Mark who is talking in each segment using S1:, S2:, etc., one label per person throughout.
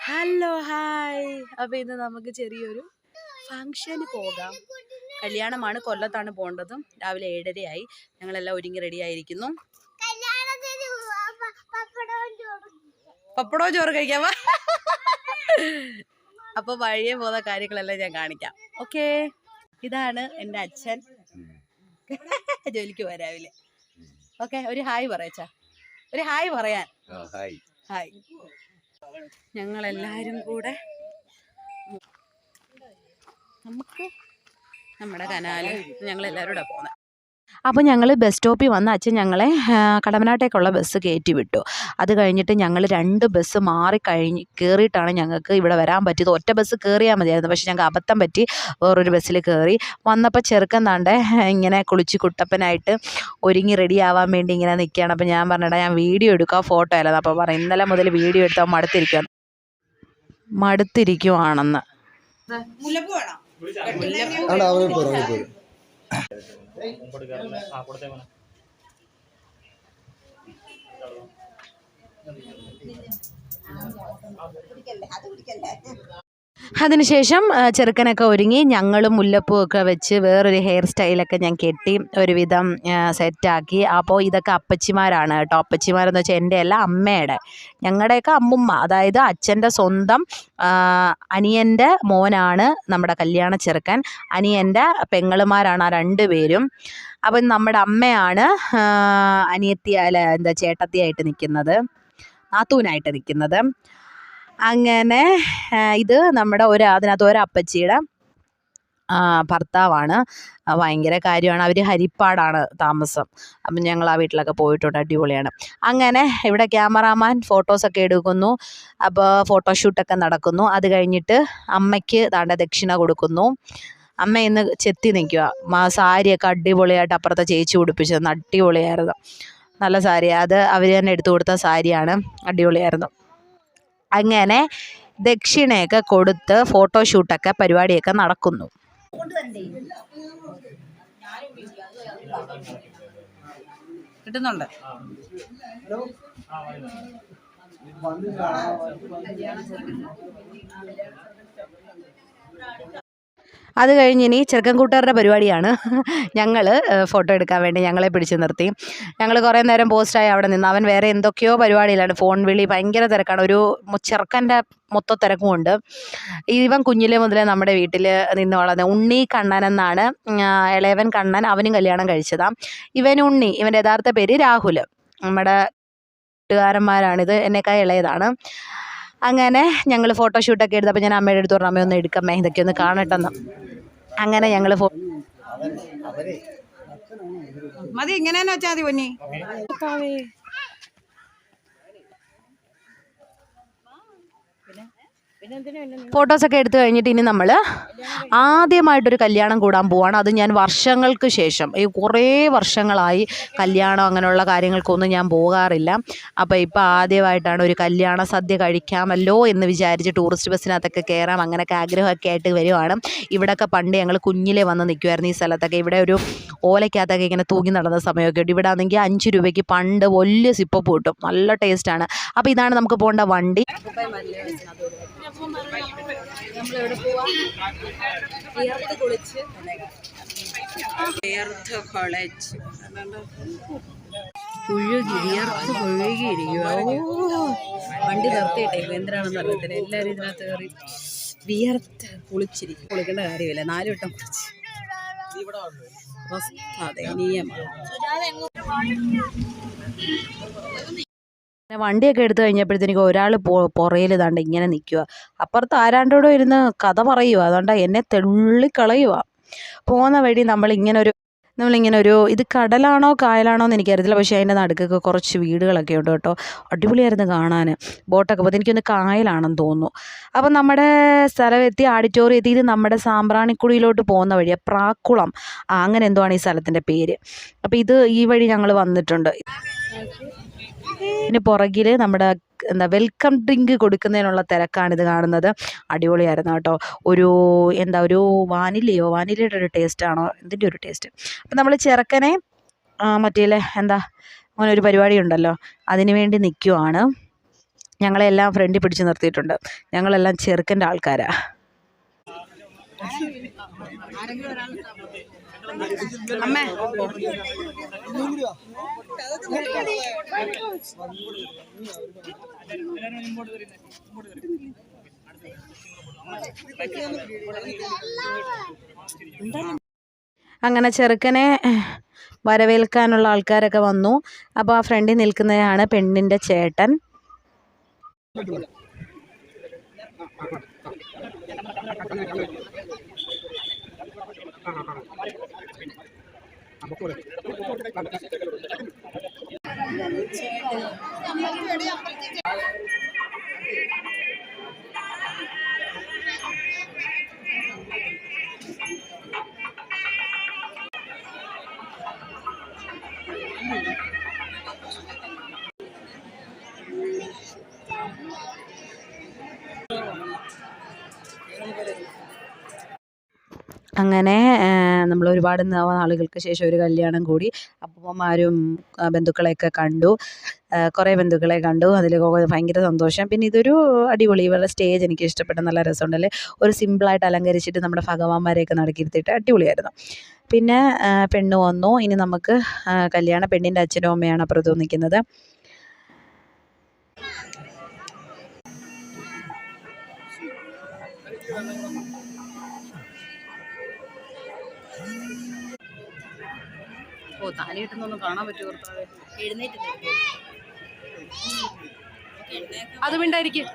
S1: Hello hi. അപ്പോൾ ഇന്ന് നമുക്ക് ചെറിയൊരു ഫംഗ്ഷന് പോകാം. കല്യാണമാണ്, കൊല്ലത്താണ് പോകേണ്ടതും. രാവിലെ 7:30 ഞങ്ങളെല്ലാം ഒരുങ്ങി റെഡി ആയിരിക്കുന്നു. പപ്പടവും ചോറ് കഴിക്കാമോ? അപ്പോൾ വഴിയെ പോകുന്ന കാര്യങ്ങളെല്ലാം ഞാൻ കാണിക്കാം. ഓക്കെ, ഇതാണ് എൻ്റെ അച്ഛൻ. ജോലിക്ക് പോകാൻ രാവിലെ. ഓക്കെ, ഒരു ഹായ് പറയച്ചാ, ഒരു ഹായ് പറയാൻ. ഹായ്. ഞങ്ങളെല്ലാവരും കൂടെ നമുക്ക് നമ്മുടെ കനാല് ഞങ്ങളെല്ലാവരും കൂടെ പോകുന്നത്. അപ്പോൾ ഞങ്ങൾ ബസ് സ്റ്റോപ്പിൽ വന്ന് അച്ഛൻ ഞങ്ങളെ കടമനാട്ടേക്കുള്ള ബസ് കയറ്റി വിട്ടു. അത് കഴിഞ്ഞിട്ട് ഞങ്ങൾ 2 ബസ് കയറിയിട്ടാണ് ഞങ്ങൾക്ക് ഇവിടെ വരാൻ പറ്റിയത്. ഒറ്റ ബസ് കയറിയാൽ മതിയായിരുന്നു, പക്ഷേ ഞങ്ങൾക്ക് അബദ്ധം പറ്റി വേറൊരു ബസ്സിൽ കയറി. വന്നപ്പോൾ ചെറുക്കൻ താണ്ടെ ഇങ്ങനെ കുളിച്ച് കുട്ടപ്പനായിട്ട് ഒരുങ്ങി റെഡി ആവാൻ വേണ്ടി ഇങ്ങനെ നിൽക്കുകയാണ്. അപ്പോൾ ഞാൻ പറഞ്ഞിട്ട് ഞാൻ വീഡിയോ എടുക്കാം, ഫോട്ടോ അല്ലാതെ. അപ്പോൾ പറയും ഇന്നലെ മുതൽ വീഡിയോ എടുത്താൽ മടുത്തിരിക്കുവാണെന്ന്. അതിനുശേഷം ചെറുക്കനൊക്കെ ഒരുങ്ങി ഞങ്ങളും മുല്ലപ്പൂവൊക്കെ വെച്ച് വേറൊരു ഹെയർ സ്റ്റൈലൊക്കെ ഞാൻ കെട്ടി ഒരുവിധം സെറ്റാക്കി. അപ്പോൾ ഇതൊക്കെ അപ്പച്ചിമാരാണ് കേട്ടോ. അപ്പച്ചിമാരെന്ന് വെച്ചാൽ എൻ്റെ അല്ല, അമ്മയുടെ, ഞങ്ങളുടെയൊക്കെ അമ്മുമ്മ, അതായത് അച്ഛൻ്റെ സ്വന്തം അനിയൻ്റെ മോനാണ് നമ്മുടെ കല്യാണ ചെറുക്കൻ. അനിയൻ്റെ പെങ്ങളുമാരാണ് ആ 2 പേരും. അപ്പം നമ്മുടെ അമ്മയാണ് ചേട്ടത്തിയായിട്ട് നിൽക്കുന്നത്, നാത്തൂനായിട്ട് നിൽക്കുന്നത്. അങ്ങനെ ഇത് നമ്മുടെ അതിനകത്ത് ഒരപ്പച്ചിയുടെ ഭർത്താവാണ്. ഭയങ്കര കാര്യമാണ്. അവർ ഹരിപ്പാടാണ് താമസം. അപ്പം ഞങ്ങൾ ആ വീട്ടിലൊക്കെ പോയിട്ടുണ്ട്, അടിപൊളിയാണ്. അങ്ങനെ ഇവിടെ ക്യാമറാമാൻ ഫോട്ടോസൊക്കെ എടുക്കുന്നു. അപ്പോൾ ഫോട്ടോഷൂട്ടൊക്കെ നടക്കുന്നു. അത് കഴിഞ്ഞിട്ട് അമ്മയ്ക്ക് ദക്ഷിണ കൊടുക്കുന്നു. അമ്മ ഇന്ന് ചെത്തി നിൽക്കുക. സാരിയൊക്കെ അടിപൊളിയായിട്ട് അപ്പുറത്തെ ചേച്ചി ഉടുപ്പിച്ചത് അടിപൊളിയായിരുന്നു. നല്ല സാരിയാണ് അത്, അവർ തന്നെ എടുത്തു കൊടുത്ത സാരിയാണ്, അടിപൊളിയായിരുന്നു. അങ്ങനെ ദക്ഷിണയൊക്കെ കൊടുത്ത് ഫോട്ടോഷൂട്ടൊക്കെ പരിപാടിയൊക്കെ നടക്കുന്നു. കിട്ടുന്നുണ്ട്. അത് കഴിഞ്ഞ് ഇനി ചെറുക്കൻ കൂട്ടുകാരുടെ പരിപാടിയാണ്. ഞങ്ങൾ ഫോട്ടോ എടുക്കാൻ വേണ്ടി ഞങ്ങളെ പിടിച്ച് നിർത്തി. ഞങ്ങൾ കുറേ നേരം പോസ്റ്റായി അവിടെ നിന്ന്. അവൻ വേറെ എന്തൊക്കെയോ പരിപാടിയിലാണ്, ഫോൺ വിളി, ഭയങ്കര തിരക്കാണ്. ഒരു ചെറുക്കൻ്റെ മൊത്ത തിരക്കുമുണ്ട്. ഇവൻ കുഞ്ഞിലെ മുതലേ നമ്മുടെ വീട്ടിൽ നിന്ന് വളർന്ന ഉണ്ണി കണ്ണൻ എന്നാണ്. ഇളയവൻ കണ്ണൻ, അവനും കല്യാണം കഴിച്ചതാണ്. ഇവൻ ഉണ്ണി, ഇവൻ്റെ യഥാർത്ഥ പേര് രാഹുൽ. നമ്മുടെ കൂട്ടുകാരന്മാരാണിത്, എന്നെക്കാൾ ഇളയതാണ്. അങ്ങനെ ഞങ്ങൾ ഫോട്ടോഷൂട്ടൊക്കെ എടുത്തപ്പോൾ ഞാൻ അമ്മയുടെ അടുത്ത് പറഞ്ഞു, അമ്മയൊന്ന് എടുക്കമ്മേ, ഇതൊക്കെ ഒന്ന് കാണട്ടെന്ന്. അങ്ങനെ ഞങ്ങൾ
S2: മതി, ഇങ്ങനെ തന്നെ വെച്ചാൽ മതി പൊന്നി.
S1: ഫോട്ടോസൊക്കെ എടുത്തു കഴിഞ്ഞിട്ട് ഇനി നമ്മൾ ആദ്യമായിട്ടൊരു കല്യാണം കൂടാൻ പോവാണ്. അത് ഞാൻ വർഷങ്ങൾക്ക് ശേഷം, കുറേ വർഷങ്ങളായി കല്യാണം അങ്ങനെയുള്ള കാര്യങ്ങൾക്കൊന്നും ഞാൻ പോകാറില്ല. അപ്പോൾ ഇപ്പോൾ ആദ്യമായിട്ടാണ് ഒരു കല്യാണ സദ്യ കഴിക്കാമല്ലോ എന്ന് വിചാരിച്ച് ടൂറിസ്റ്റ് ബസ്സിനകത്തൊക്കെ കയറാം, അങ്ങനെയൊക്കെ ആഗ്രഹമൊക്കെ ആയിട്ട് വരുവാണ്. ഇവിടെയൊക്കെ പണ്ട് ഞങ്ങൾ കുഞ്ഞിലെ വന്ന് നിൽക്കുമായിരുന്നു ഈ സ്ഥലത്തൊക്കെ. ഇവിടെ ഒരു ഓലയ്ക്കകത്തൊക്കെ ഇങ്ങനെ തൂങ്ങി നടന്ന സമയമൊക്കെ ഉണ്ട്. ഇവിടെ ആണെങ്കിൽ 5 രൂപയ്ക്ക് പണ്ട് വലിയ സിപ്പപ്പ് കിട്ടും, നല്ല ടേസ്റ്റാണ്. അപ്പോൾ ഇതാണ് നമുക്ക് പോകേണ്ട വണ്ടി. നമ്മളിവിടെ പോവാം. വണ്ടി നിർത്തിയിട്ടേ എന്തിനാണെന്ന് അറിയത്തില്ല. എല്ലാവരും ഇതിനകത്ത് കയറി വിയർത്ത് കുളിച്ചിരിക്കും. കുളിക്കേണ്ട കാര്യമില്ല, 4 വട്ടം കുളിച്ച്. ദയനീയമാണ്. വണ്ടിയൊക്കെ എടുത്തു കഴിഞ്ഞപ്പോഴത്തേക്ക് ഒരാൾ പുറയിൽ ഇതാണ്ട് ഇങ്ങനെ നിൽക്കുക. അപ്പുറത്ത് ആരാണ്ടോടെ ഇരുന്ന് കഥ പറയുക. അതുകൊണ്ട് എന്നെ തെള്ളിക്കളയുക. പോകുന്ന വഴി നമ്മളിങ്ങനെ ഒരു ഇത് കടലാണോ കായലാണോ എന്ന് എനിക്കറിയത്തില്ല, പക്ഷേ അതിൻ്റെ നടുക്കൊക്കെ കുറച്ച് വീടുകളൊക്കെ ഉണ്ട് കേട്ടോ. അടിപൊളിയായിരുന്നു കാണാൻ. ബോട്ടൊക്കെ പോകുന്നത് എനിക്കൊന്ന് കായലാണെന്ന് തോന്നുന്നു. അപ്പം നമ്മുടെ സ്ഥലമെത്തി, ഓഡിറ്റോറിയം എത്തി. ഇത് നമ്മുടെ സാമ്പ്രാണിക്കുടിയിലോട്ട് പോകുന്ന വഴിയാണ്, പ്രാക്കുളം അങ്ങനെ എന്തോ ആണ് ഈ സ്ഥലത്തിൻ്റെ പേര്. അപ്പോൾ ഈ വഴി ഞങ്ങൾ വന്നിട്ടുണ്ട്. ഇതിന് പുറകിൽ നമ്മുടെ വെൽക്കം ഡ്രിങ്ക് കൊടുക്കുന്നതിനുള്ള തിരക്കാണിത് കാണുന്നത്. അടിപൊളിയായിരുന്നു കേട്ടോ. ഒരു വാനിലയുടെ ഒരു ടേസ്റ്റാണോ, ഇതിൻ്റെ ഒരു ടേസ്റ്റ്. അപ്പം നമ്മൾ ചെറുക്കനെ അങ്ങനെ ഒരു പരിപാടി ഉണ്ടല്ലോ, അതിനു വേണ്ടി നിൽക്കുവാണ്. ഞങ്ങളെല്ലാം ഫ്രണ്ടിൽ പിടിച്ച് നിർത്തിയിട്ടുണ്ട്. ഞങ്ങളെല്ലാം ചെറുക്കൻ്റെ ആൾക്കാരാണ്.
S2: അമ്മേ
S1: അങ്ങനെ ചെറുക്കനെ വരവേൽക്കാനുള്ള ആൾക്കാരൊക്കെ വന്നു. അപ്പോൾ ആ ഫ്രണ്ടിൽ നിൽക്കുന്നതാണ് പെണ്ണിൻ്റെ ചേട്ടൻ. അങ്ങനെ നമ്മൾ ഒരുപാട് നാളുകൾക്ക് ശേഷം ഒരു കല്യാണം കൂടി. അപ്പൂപ്പന്മാരും ബന്ധുക്കളെയൊക്കെ കണ്ടു. കുറേ ബന്ധുക്കളെ കണ്ടു. അതിൽ ഭയങ്കര സന്തോഷം. പിന്നെ ഇതൊരു അടിപൊളി ഇവരുടെ സ്റ്റേജ് എനിക്ക് ഇഷ്ടപ്പെട്ടു. നല്ല രസമുണ്ടല്ലേ, ഒരു സിമ്പിളായിട്ട് അലങ്കരിച്ചിട്ട് നമ്മുടെ ഭഗവാന്മാരെയൊക്കെ നടക്കിയിരുത്തിയിട്ട് അടിപൊളിയായിരുന്നു. പിന്നെ പെണ്ണ് വന്നു. ഇനി നമുക്ക് കല്യാണം. പെണ്ണിൻ്റെ അച്ഛനും അമ്മയാണ് അപ്പുറത്ത് നിൽക്കുന്നത്.
S2: ഓ താലി കിട്ടുന്നൊന്നും കാണാൻ പറ്റുമോ? അത് മിണ്ടായിരിക്കും.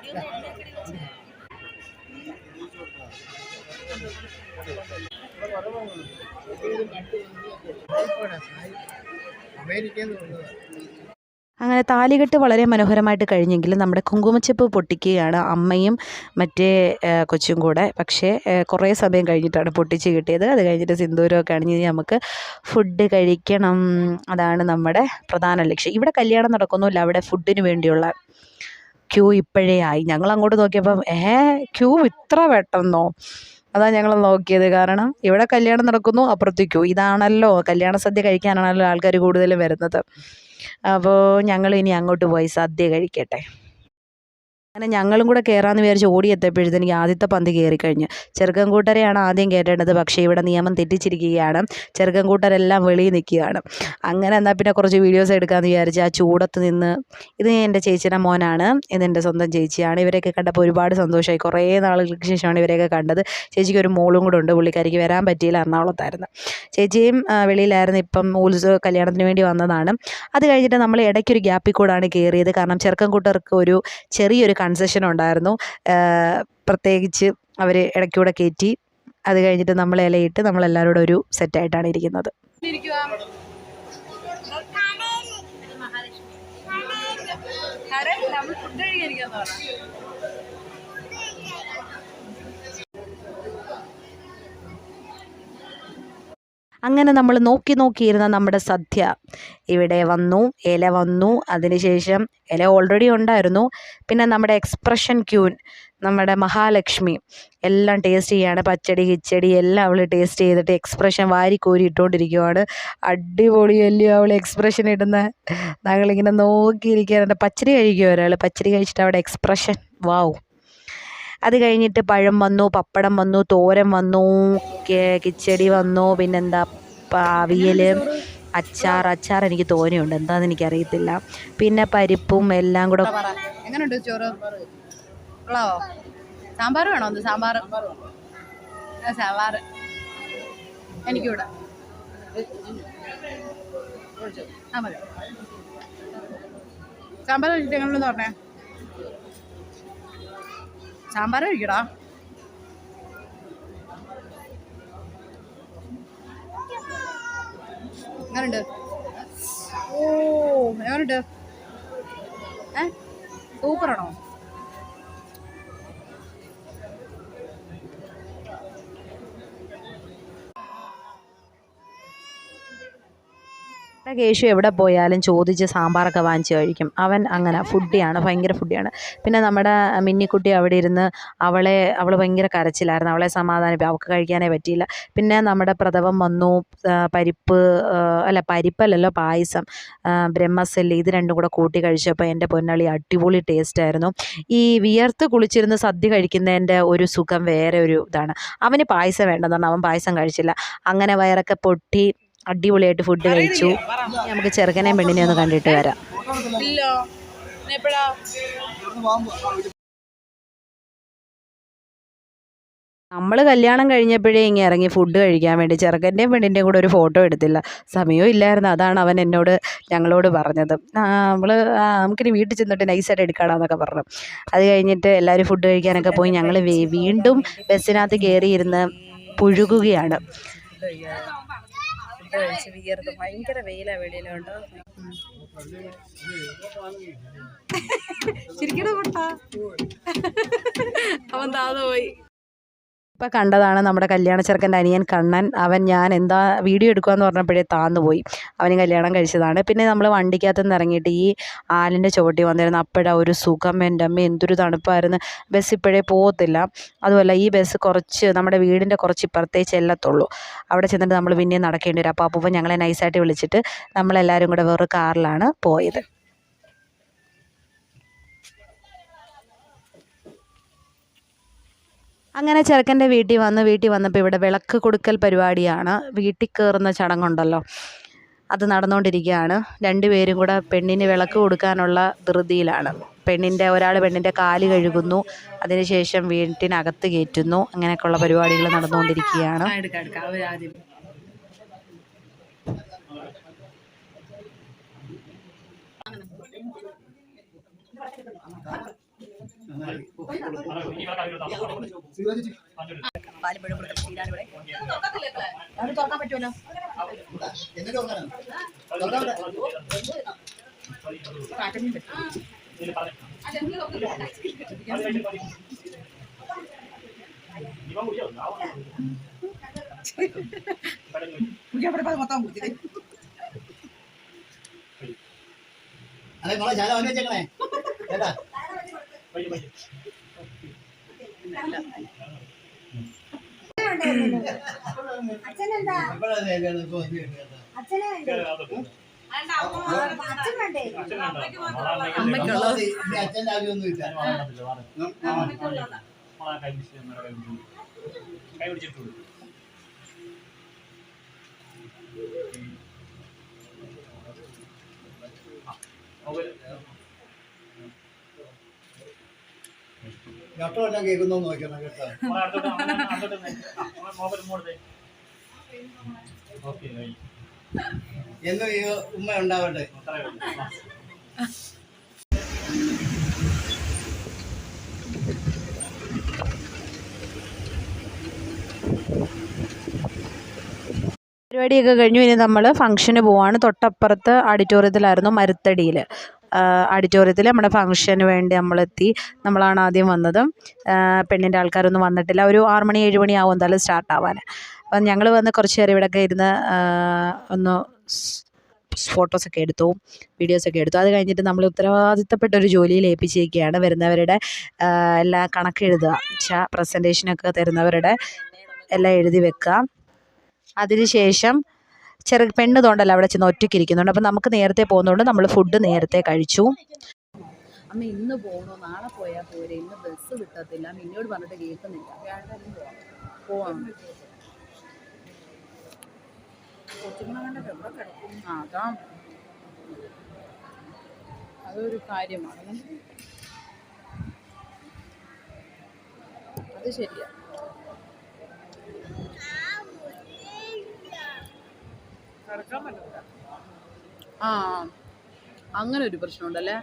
S1: അങ്ങനെ താലികെട്ട് വളരെ മനോഹരമായിട്ട് കഴിഞ്ഞെങ്കിലും നമ്മുടെ കുങ്കുമച്ചെപ്പ് പൊട്ടിക്കുകയാണ് അമ്മയും മറ്റേ കൊച്ചും കൂടെ. പക്ഷേ കുറേ സമയം കഴിഞ്ഞിട്ടാണ് പൊട്ടിച്ച് കിട്ടിയത്. അത് കഴിഞ്ഞിട്ട് സിന്ദൂരമൊക്കെ അണിഞ്ഞ് നമുക്ക് ഫുഡ് കഴിക്കണം. അതാണ് നമ്മുടെ പ്രധാന ലക്ഷ്യം. ഇവിടെ കല്യാണം നടക്കുന്നില്ല, അവിടെ ഫുഡിന് വേണ്ടിയുള്ള ക്യൂ ഇപ്പോഴേ ആയി. ഞങ്ങൾ അങ്ങോട്ട് നോക്കിയപ്പം ക്യൂ ഇത്ര പെട്ടെന്നോ? അതാണ് ഞങ്ങൾ നോക്കിയത്. കാരണം ഇവിടെ കല്യാണം നടക്കുന്നു, അപ്പുറത്ത് ക്യൂ. ഇതാണല്ലോ കല്യാണ സദ്യ കഴിക്കാനാണല്ലോ ആൾക്കാർ കൂടുതലും വരുന്നത്. അപ്പോൾ ഞങ്ങൾ ഇനി അങ്ങോട്ട് പോയി സദ്യ കഴിക്കട്ടെ. അങ്ങനെ ഞങ്ങളും കൂടെ കയറാമെന്ന് വിചാരിച്ച് ഓടിയെത്തപ്പോഴത്തേക്ക് ആദ്യത്തെ പന്തി കയറിക്കഴിഞ്ഞു. ചെറുക്കൻ കൂട്ടരെയാണ് ആദ്യം കയറ്റേണ്ടത്. പക്ഷേ ഇവിടെ നിയമം തെറ്റിച്ചിരിക്കുകയാണ്. ചെറുക്കൻ കൂട്ടരെല്ലാം വെളിയിൽ നിൽക്കുകയാണ്. അങ്ങനെ എന്നാൽ പിന്നെ കുറച്ച് വീഡിയോസ് എടുക്കാമെന്ന് വിചാരിച്ച് ആ ചൂടത്ത് നിന്ന്. ഇത് എൻ്റെ ചേച്ചിയുടെ മോനാണ്, ഇതെൻ്റെ സ്വന്തം ചേച്ചിയാണ്. ഇവരെയൊക്കെ കണ്ടപ്പോൾ ഒരുപാട് സന്തോഷമായി. കുറേ നാളുകൾക്ക് ശേഷമാണ് ഇവരെയൊക്കെ കണ്ടത്. ചേച്ചിക്ക് ഒരു മോളും കൂടെ ഉണ്ട്. പുള്ളിക്കാരിക്ക് വരാൻ പറ്റിയില്ല, എറണാകുളത്തായിരുന്നു. ചേച്ചിയും വെളിയിലായിരുന്നു. ഇപ്പം കല്യാണത്തിന് വേണ്ടി വന്നതാണ്. അത് കഴിഞ്ഞിട്ട് നമ്മൾ ഇടയ്ക്കൊരു ഗ്യാപ്പിൽ കൂടാണ് കയറിയത്. കാരണം ചെറുക്കൻ കൂട്ടർക്ക് ഒരു ചെറിയൊരു കൺസെഷൻ ഉണ്ടായിരുന്നു. പ്രത്യേകിച്ച് അവർ ഇടയ്ക്കൂടെ കയറ്റി. അത് കഴിഞ്ഞിട്ട് നമ്മൾ ഇലയിട്ട് നമ്മളെല്ലാവരോടും ഒരു സെറ്റായിട്ടാണ് ഇരിക്കുന്നത്. അങ്ങനെ നമ്മൾ നോക്കിയിരുന്ന നമ്മുടെ സദ്യ ഇവിടെ വന്നു. ഇല വന്നു. അതിനുശേഷം ഇല ഓൾറെഡി ഉണ്ടായിരുന്നു. പിന്നെ നമ്മുടെ എക്സ്പ്രഷൻ ക്യൂൻ, നമ്മുടെ മഹാലക്ഷ്മി എല്ലാം ടേസ്റ്റ് ചെയ്യാണ്. പച്ചടി കിച്ചടി എല്ലാം അവൾ ടേസ്റ്റ് ചെയ്തിട്ട് എക്സ്പ്രഷൻ വാരിക്കോരി ഇട്ടുകൊണ്ടിരിക്കുവാണ്. അടിപൊളിയല്ലേ അവൾ എക്സ്പ്രഷൻ ഇടുന്ന. ഞങ്ങളിങ്ങനെ നോക്കിയിരിക്കാറുണ്ട്. പച്ചടി കഴിക്കുക ഒരാൾ. പച്ചടി കഴിച്ചിട്ട് അവിടെ എക്സ്പ്രഷൻ വാവ്. അത് കഴിഞ്ഞിട്ട് പഴം വന്നു, പപ്പടം വന്നു, തോരൻ വന്നു, കിച്ചടി വന്നു, പിന്നെന്താ അവിയൽ, അച്ചാർ എനിക്ക് തോനെയുണ്ട്, എന്താണെന്ന് എനിക്കറിയത്തില്ല. പിന്നെ പരിപ്പും എല്ലാം കൂടെ.
S2: എങ്ങനെയുണ്ട് ചോറ്? കൊള്ളാവോ? സാമ്പാർ വേണോ? ഒന്ന് സാമ്പാർ എനിക്കൂടെ. ആ മതി. സാമ്പാർ കഴിച്ചിട്ട് എങ്ങനെയുണ്ടെന്ന് പറഞ്ഞേ. സാമ്പാർ കഴിക്കടാ. എങ്ങനുണ്ട്? ഓ എങ്ങനുണ്ട്? സൂപ്പറാണോ?
S1: കേശു എവിടെ പോയാലും ചോദിച്ച് സാമ്പാറൊക്കെ വാങ്ങിച്ച് കഴിക്കും. അവൻ അങ്ങനെ ഫുഡിയാണ്, ഭയങ്കര ഫുഡിയാണ്. പിന്നെ നമ്മുടെ മിന്നിക്കുട്ടി അവിടെ ഇരുന്ന് അവൾ ഭയങ്കര കരച്ചിലായിരുന്നു. അവളെ സമാധാനിപ്പിക്കുക, അവൾക്ക് കഴിക്കാനേ പറ്റിയില്ല. പിന്നെ നമ്മുടെ പ്രഥമൻ വന്നു, പരിപ്പല്ലല്ലോ, പായസം, ബ്രഹ്മസല്ലി, ഇത് രണ്ടും കൂടെ കൂട്ടി കഴിച്ചപ്പോൾ എൻ്റെ പൊന്നളി അടിപൊളി ടേസ്റ്റായിരുന്നു. ഈ വിയർത്ത് കുളിച്ചിരുന്ന് സദ്യ കഴിക്കുന്നതിൻ്റെ ഒരു സുഖം വേറെ ഒരു ഇതാണ്. അവന് പായസം വേണ്ടെന്ന് പറഞ്ഞാൽ അവൻ പായസം കഴിച്ചില്ല. അങ്ങനെ വയറൊക്കെ പൊട്ടി അടിപൊളിയായിട്ട് ഫുഡ് കഴിച്ചു. നമുക്ക് ചെറുക്കനെയും പെണ്ണിനെയും ഒന്ന് കണ്ടിട്ട് വരാം. നമ്മൾ കല്യാണം കഴിഞ്ഞപ്പോഴേ ഇങ്ങനെ ഇറങ്ങി ഫുഡ് കഴിക്കാൻ വേണ്ടി. ചെറുക്കൻ്റെയും പെണ്ണിൻ്റെയും കൂടെ ഒരു ഫോട്ടോ എടുത്തില്ല, സമയവും ഇല്ലായിരുന്നു. അതാണ് അവൻ ഞങ്ങളോട് പറഞ്ഞത്. നമുക്കിനി വീട്ടിൽ ചെന്നിട്ട് നൈസായിട്ട് എടുക്കാടാന്നൊക്കെ പറഞ്ഞു. അത് കഴിഞ്ഞിട്ട് എല്ലാവരും ഫുഡ് കഴിക്കാനൊക്കെ പോയി. ഞങ്ങൾ വീണ്ടും ബസ്സിനകത്ത് കയറിയിരുന്ന് പുഴുകുകയാണ്.
S2: ഭയങ്കര വെയിലാ വെളിയിലോട്ട്. അവൻ താന്നു പോയി.
S1: ഇപ്പം കണ്ടതാണ് നമ്മുടെ കല്യാണ ചെറുക്കൻ്റെ അനിയൻ കണ്ണൻ. ഞാൻ എന്താ വീഡിയോ എടുക്കുകയെന്ന് പറഞ്ഞപ്പോഴേ താന്നുപോയി. അവന് കല്യാണം കഴിച്ചതാണ്. പിന്നെ നമ്മൾ വണ്ടിക്കകത്ത് നിന്ന് ഇറങ്ങിയിട്ട് ഈ ആലിൻ്റെ ചുവട്ടി വന്നിരുന്നു. അപ്പോഴാണ് ഒരു സുഖം, എൻ്റെ അമ്മ എന്തൊരു തണുപ്പായിരുന്നു. ബസ് ഇപ്പോഴേ പോകത്തില്ല. അതുമല്ല ഈ ബസ് നമ്മുടെ വീടിൻ്റെ കുറച്ച് ഇപ്പുറത്തേ ചെല്ലത്തുള്ളൂ. അവിടെ ചെന്നിട്ട് നമ്മൾ പിന്നെയും നടക്കേണ്ടി വരും. അപ്പോൾ അപ്പൂപ്പൻ ഞങ്ങളെ നൈസായിട്ട് വിളിച്ചിട്ട് നമ്മളെല്ലാവരും കൂടെ വേറെ കാറിലാണ് പോയത്. അങ്ങനെ ചെറുക്കൻ്റെ വീട്ടിൽ വന്നപ്പോൾ ഇവിടെ വിളക്ക് കൊടുക്കൽ പരിപാടിയാണ്. വീട്ടിൽ കയറുന്ന ചടങ്ങുണ്ടല്ലോ, അത് നടന്നുകൊണ്ടിരിക്കുകയാണ്. രണ്ടുപേരും കൂടെ പെണ്ണിന് വിളക്ക് കൊടുക്കാനുള്ള ധൃതിയിലാണ്. ഒരാൾ പെണ്ണിൻ്റെ കാല് കഴുകുന്നു, അതിനുശേഷം വീട്ടിനകത്ത് കയറ്റുന്നു. അങ്ങനെയൊക്കെയുള്ള പരിപാടികൾ നടന്നുകൊണ്ടിരിക്കുകയാണ്.
S2: തുറക്കാൻ പറ്റുമല്ലോ.
S3: അതെ മോളെ ശാല വന്നേച്ചേക്കണേ കേട്ടാ.
S4: അച്ഛനെന്താ അച്ഛനെ
S3: അച്ഛൻ്റെ ആവശ്യമൊന്നും ഇല്ല. ഘട്ടമെല്ലാം കേൾക്കുന്നോ നോക്കണം കേട്ടോ. എന്നും ഈ ഉമ്മ ഉണ്ടാവട്ടെ.
S1: പരിപാടിയൊക്കെ കഴിഞ്ഞു. ഇനി നമ്മൾ ഫംഗ്ഷന് പോവാണ്. തൊട്ടപ്പുറത്ത് ഓഡിറ്റോറിയത്തിലായിരുന്നു, മരുത്തടിയിൽ ഓഡിറ്റോറിയത്തിൽ നമ്മുടെ ഫംഗ്ഷന് വേണ്ടി നമ്മളെത്തി. നമ്മളാണ് ആദ്യം വന്നത്. പെണ്ണിൻ്റെ ആൾക്കാരൊന്നും വന്നിട്ടില്ല. ഒരു 6 മണി 7 മണി ആവും എന്തായാലും സ്റ്റാർട്ടാവാൻ. അപ്പം ഞങ്ങൾ വന്ന് കുറച്ച് നേരം ഇവിടെയൊക്കെ ഇരുന്ന് ഒന്ന് ഫോട്ടോസൊക്കെ എടുത്തു, വീഡിയോസൊക്കെ എടുത്തു. അത് കഴിഞ്ഞിട്ട് നമ്മൾ ഉത്തരവാദിത്തപ്പെട്ട ഒരു ജോലിയിൽ ഏൽപ്പിച്ചിരിക്കുകയാണ്. വരുന്നവരുടെ എല്ലാ കണക്കെഴുതുക, പ്രസൻറ്റേഷനൊക്കെ തരുന്നവരുടെ എല്ലാം എഴുതി വെക്കുക. അതിനുശേഷം പെണ്ണ് തോണ്ടല്ല അവിടെ ചെന്ന് ഒറ്റയ്ക്ക് ഇരിക്കുന്നുണ്ട്. അപ്പം നമുക്ക് നേരത്തെ പോകുന്നതുകൊണ്ട് നമ്മൾ ഫുഡ് നേരത്തെ കഴിച്ചു.
S2: അമ്മ ഇന്ന് പോകണോ നാളെ പോയാൽ പോരെ, ഇന്ന് ബസ് കിട്ടത്തില്ല, മിന്നോട് പറഞ്ഞിട്ട് കേൾക്കുന്നില്ല. പോവാം. അതാ അതൊരു കാര്യമാണ്. അത് ശരിയാ. അങ്ങനെ ഒരു പ്രശ്നമുണ്ടല്ലേ.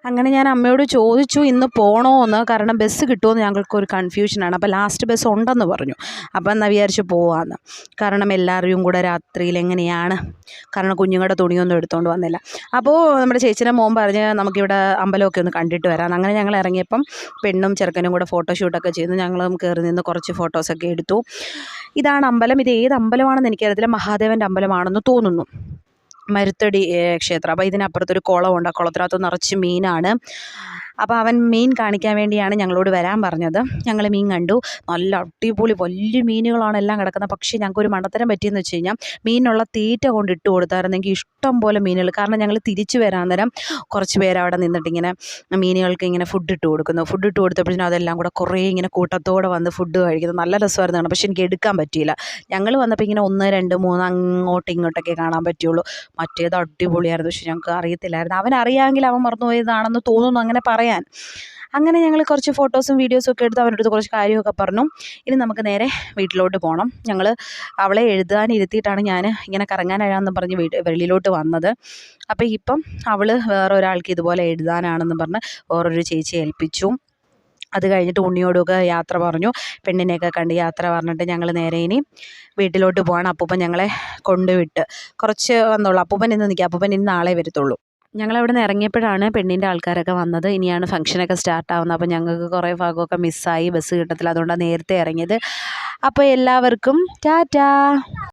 S1: അങ്ങനെ ഞാൻ അമ്മയോട് ചോദിച്ചു ഇന്ന് പോകണോ എന്ന്, കാരണം ബസ് കിട്ടുമോയെന്ന് ഞങ്ങൾക്കൊരു കൺഫ്യൂഷനാണ്. അപ്പോൾ ലാസ്റ്റ് ബസ് ഉണ്ടെന്ന് പറഞ്ഞു. അപ്പം എന്നാൽ വിചാരിച്ച് പോവാമെന്ന്. കാരണം എല്ലാവരും കൂടെ രാത്രിയിൽ എങ്ങനെയാണ്, കാരണം കുഞ്ഞുങ്ങളുടെ തുണിയൊന്നും എടുത്തുകൊണ്ട് വന്നില്ല. അപ്പോൾ നമ്മുടെ ചേച്ചിയുടെ മോൻ പറഞ്ഞ് നമുക്കിവിടെ അമ്പലമൊക്കെ ഒന്ന് കണ്ടിട്ട് വരാം. അങ്ങനെ ഞങ്ങൾ ഇറങ്ങിയപ്പം പെണ്ണും ചെറുക്കനും കൂടെ ഫോട്ടോഷൂട്ടൊക്കെ ചെയ്തു. ഞങ്ങളും കയറി നിന്ന് കുറച്ച് ഫോട്ടോസൊക്കെ എടുത്തു. ഇതാണ് അമ്പലം. ഇത് ഏത് അമ്പലമാണെന്ന് എനിക്കറിയത്തില്ല. മഹാദേവൻ്റെ അമ്പലമാണെന്ന് തോന്നുന്നു. മരുത്തടി ക്ഷേത്രം. അപ്പോൾ ഇതിനപ്പുറത്തൊരു കുളമുണ്ട്. ആ കുളത്തിനകത്ത് നിറച്ച് മീനാണ്. അപ്പോൾ അവൻ മീൻ കാണിക്കാൻ വേണ്ടിയാണ് ഞങ്ങളോട് വരാൻ പറഞ്ഞത്. ഞങ്ങൾ മീൻ കണ്ടു. നല്ല അടിപൊളി വലിയ മീനുകളാണ് എല്ലാം കിടക്കുന്നത്. പക്ഷേ ഞങ്ങൾക്കൊരു മണ്ടത്തരം പറ്റിയെന്ന് വെച്ച് കഴിഞ്ഞാൽ മീനുള്ള തീറ്റ കൊണ്ട് ഇട്ട് കൊടുത്തായിരുന്നെങ്കിൽ ഇഷ്ടം പോലെ മീനുകൾ. കാരണം ഞങ്ങൾ തിരിച്ചു വരാൻ നേരം കുറച്ച് പേര് അവിടെ നിന്നിട്ട് ഇങ്ങനെ മീനുകൾക്ക് ഇങ്ങനെ ഫുഡ് ഇട്ട് കൊടുക്കുന്നു. ഫുഡ് ഇട്ട് കൊടുത്തപ്പോഴത്തേനും അതെല്ലാം കൂടെ കുറേ ഇങ്ങനെ കൂട്ടത്തോടെ വന്ന് ഫുഡ് കഴിക്കുന്നത് നല്ല രസമായിരുന്നു കാണാൻ. പക്ഷേ എനിക്ക് എടുക്കാൻ പറ്റിയില്ല. ഞങ്ങൾ വന്നപ്പോൾ ഇങ്ങനെ 1, 2, 3 അങ്ങോട്ടും ഇങ്ങോട്ടൊക്കെ കാണാൻ പറ്റുള്ളൂ. മറ്റേത് അടിപൊളിയായിരുന്നു. പക്ഷെ ഞങ്ങൾക്ക് അറിയത്തില്ലായിരുന്നു. അവനറിയാമെങ്കിൽ അവൻ മറന്നുപോയതാണെന്ന് തോന്നുന്നു അങ്ങനെ പറയാൻ. അങ്ങനെ ഞങ്ങൾ കുറച്ച് ഫോട്ടോസും വീഡിയോസും ഒക്കെ എടുത്ത് അവൻ്റെ അടുത്ത് കുറച്ച് കാര്യമൊക്കെ പറഞ്ഞു. ഇനി നമുക്ക് നേരെ വീട്ടിലോട്ട് പോകണം. ഞങ്ങൾ അവളെ എഴുതാൻ ഇരുത്തിയിട്ടാണ് ഞാൻ ഇങ്ങനെ കറങ്ങാനാണെന്ന് പറഞ്ഞ് വെളിയിലോട്ട് വന്നത്. അപ്പോൾ ഇപ്പം അവൾ വേറൊരാൾക്ക് ഇതുപോലെ എഴുതാനാണെന്ന് പറഞ്ഞ് വേറൊരു ചേച്ചിയെ ഏൽപ്പിച്ചു. അത് കഴിഞ്ഞിട്ട് ഉണ്ണിയോടൊക്കെ യാത്ര പറഞ്ഞു. പെണ്ണിനെയൊക്കെ കണ്ട് യാത്ര പറഞ്ഞിട്ട് ഞങ്ങൾ നേരെ ഇനി വീട്ടിലോട്ട് പോകണം. അപ്പൂപ്പൻ ഞങ്ങളെ കൊണ്ടുവിട്ട് കുറച്ച് വന്നോളൂ. അപ്പൂപ്പൻ ഇന്ന് നിൽക്കുക. അപ്പൂപ്പൻ ഇന്ന് നാളെ വരത്തുള്ളൂ. ഞങ്ങളവിടെ നിന്ന് ഇറങ്ങിയപ്പോഴാണ് പെണ്ണിൻ്റെ ആൾക്കാരൊക്കെ വന്നത്. ഇനിയാണ് ഫംഗ്ഷനൊക്കെ സ്റ്റാർട്ടാവുന്നത്. അപ്പോൾ ഞങ്ങൾക്ക് കുറേ ഭാഗമൊക്കെ മിസ്സായി. ബസ് കിട്ടത്തില്ല. അതുകൊണ്ടാണ് നേരത്തെ ഇറങ്ങിയത്. അപ്പോൾ എല്ലാവർക്കും ടാറ്റാ.